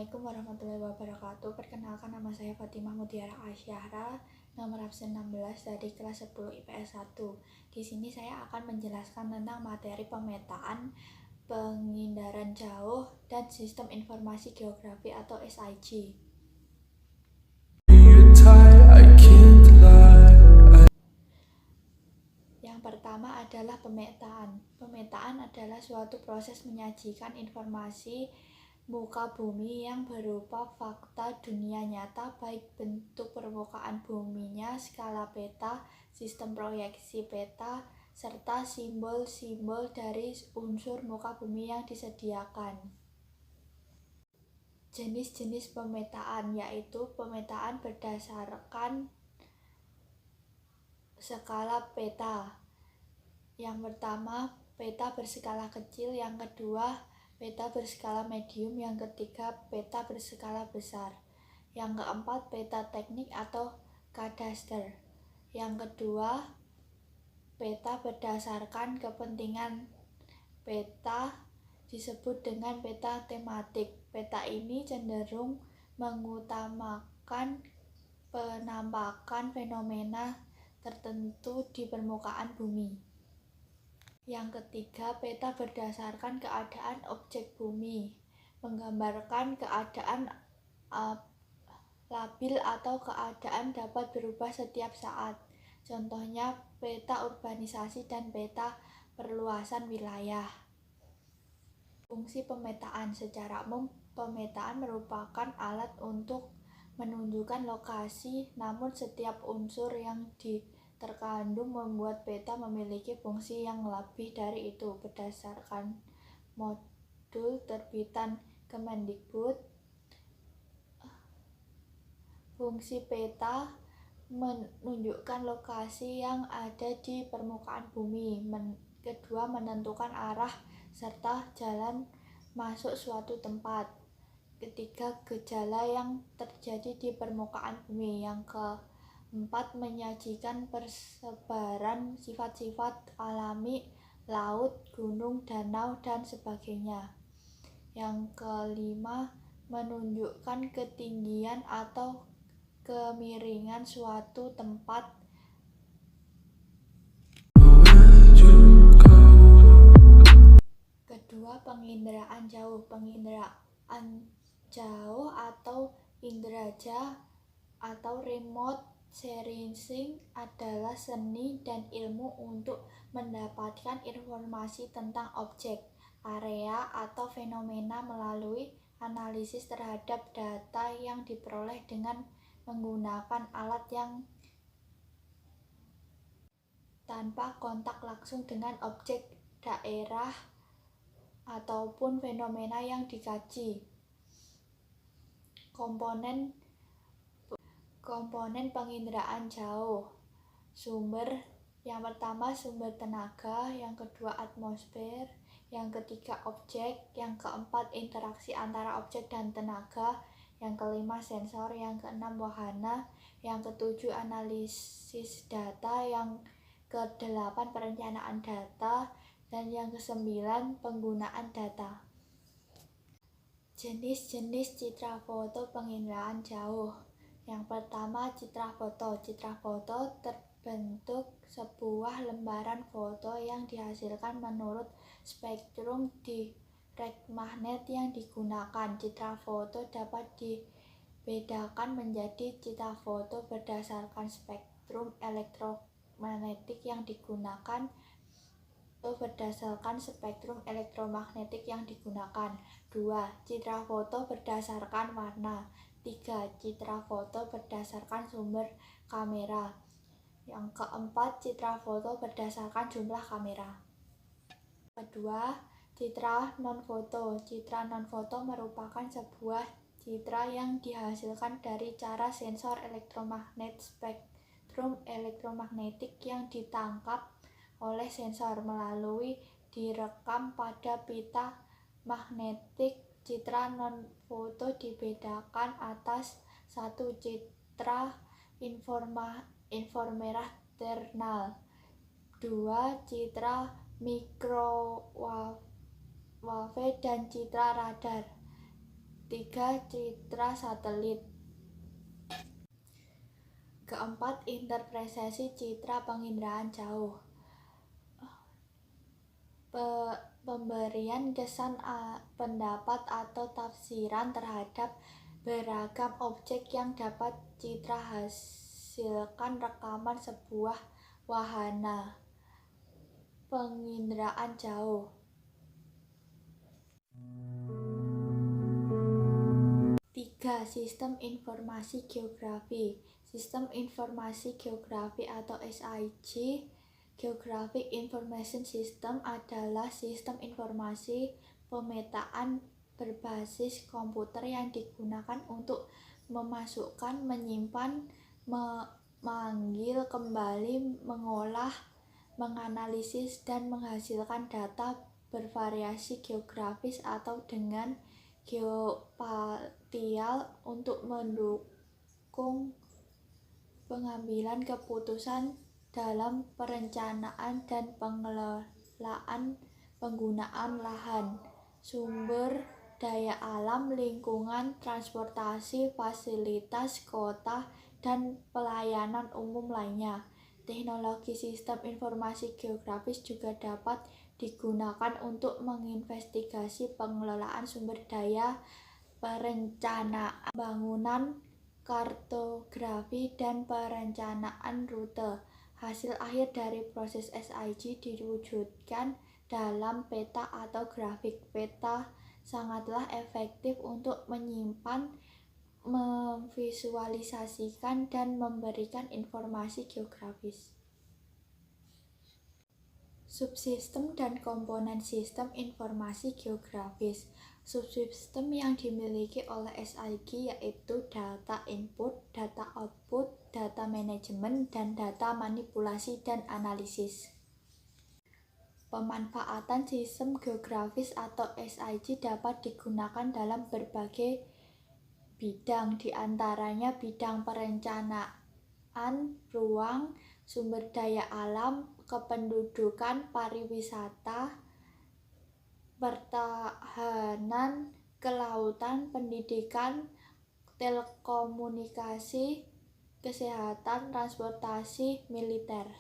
Assalamualaikum warahmatullahi wabarakatuh. Perkenalkan, nama saya Fatimah Mutiara Asyara, nomor absen 16 dari kelas 10 IPS 1. Di sini saya akan menjelaskan tentang materi pemetaan, penghindaran jauh, dan sistem informasi geografi atau SIG. Yang pertama adalah pemetaan. Pemetaan adalah suatu proses menyajikan informasi muka bumi yang berupa fakta dunia nyata, baik bentuk permukaan buminya, skala peta, sistem proyeksi peta, serta simbol-simbol dari unsur muka bumi yang disediakan. Jenis-jenis pemetaan yaitu pemetaan berdasarkan skala peta. Yang pertama, peta berskala kecil. Yang kedua, peta berskala medium. Yang ketiga, peta berskala besar. Yang keempat, peta teknik atau kadaster. Yang kedua, peta berdasarkan kepentingan. Peta disebut dengan peta tematik. Peta ini cenderung mengutamakan penampakan fenomena tertentu di permukaan bumi. Yang ketiga, peta berdasarkan keadaan objek bumi, menggambarkan keadaan labil atau keadaan dapat berubah setiap saat. Contohnya peta urbanisasi dan peta perluasan wilayah. Fungsi pemetaan. Secara umum, pemetaan merupakan alat untuk menunjukkan lokasi, namun setiap unsur yang terkandung membuat peta memiliki fungsi yang lebih dari itu. Berdasarkan modul terbitan Kemendikbud, fungsi peta menunjukkan lokasi yang ada di permukaan bumi. Kedua, menentukan arah serta jalan masuk suatu tempat. Ketiga, gejala yang terjadi di permukaan bumi. Yang keempat, menyajikan persebaran sifat-sifat alami, laut, gunung, danau, dan sebagainya. Yang kelima, menunjukkan ketinggian atau kemiringan suatu tempat. Kedua, penginderaan jauh. Penginderaan jauh atau indraja atau remote sensing adalah seni dan ilmu untuk mendapatkan informasi tentang objek, area, atau fenomena melalui analisis terhadap data yang diperoleh dengan menggunakan alat yang tanpa kontak langsung dengan objek, daerah, ataupun fenomena yang dikaji. Komponen penginderaan jauh. Sumber. Yang pertama, sumber tenaga. Yang kedua, atmosfer. Yang ketiga, objek. Yang keempat, interaksi antara objek dan tenaga. Yang kelima, sensor. Yang keenam, wahana. Yang ketujuh, analisis data. Yang kedelapan, perencanaan data. Dan yang kesembilan, penggunaan data. Jenis-jenis citra foto penginderaan jauh. Yang pertama, citra foto. Citra foto terbentuk sebuah lembaran foto yang dihasilkan menurut spektrum direct magnet yang digunakan. Citra foto dapat dibedakan menjadi citra foto berdasarkan spektrum elektromagnetik yang digunakan atau berdasarkan spektrum elektromagnetik yang digunakan. 2. Citra foto berdasarkan warna. 3. Citra foto berdasarkan sumber kamera. Yang keempat, citra foto berdasarkan jumlah kamera. Kedua, citra non-foto. Citra non-foto merupakan sebuah citra yang dihasilkan dari cara sensor elektromagnet spektrum elektromagnetik yang ditangkap oleh sensor melalui direkam pada pita magnetik. Citra non-foto dibedakan atas 1. Citra inframerah thermal. 2. Citra microwave dan citra radar. Tiga, citra satelit. Keempat, interpretasi citra penginderaan jauh. Pemberian kesan pendapat atau tafsiran terhadap beragam objek yang dapat citra hasilkan rekaman sebuah wahana penginderaan jauh. Tiga, sistem informasi geografi. Sistem informasi geografi atau SIG, Geographic Information System, adalah sistem informasi pemetaan berbasis komputer yang digunakan untuk memasukkan, menyimpan, memanggil kembali, mengolah, menganalisis, dan menghasilkan data bervariasi geografis atau dengan geospasial untuk mendukung pengambilan keputusan dalam perencanaan dan pengelolaan penggunaan lahan, sumber daya alam, lingkungan, transportasi, fasilitas kota, dan pelayanan umum lainnya. Teknologi sistem informasi geografis juga dapat digunakan untuk menginvestigasi pengelolaan sumber daya, perencanaan bangunan, kartografi, dan perencanaan rute. Hasil akhir dari proses SIG diwujudkan dalam peta atau grafik. Peta sangatlah efektif untuk menyimpan, memvisualisasikan, dan memberikan informasi geografis. Subsistem dan komponen sistem informasi geografis. Subsistem yang dimiliki oleh SIG yaitu data input, data output, data manajemen, dan data manipulasi dan analisis. Pemanfaatan sistem geografis atau SIG dapat digunakan dalam berbagai bidang, diantaranya bidang perencanaan ruang, sumber daya alam, kependudukan, pariwisata, pertahanan, kelautan, pendidikan, telekomunikasi, kesehatan, transportasi, militer.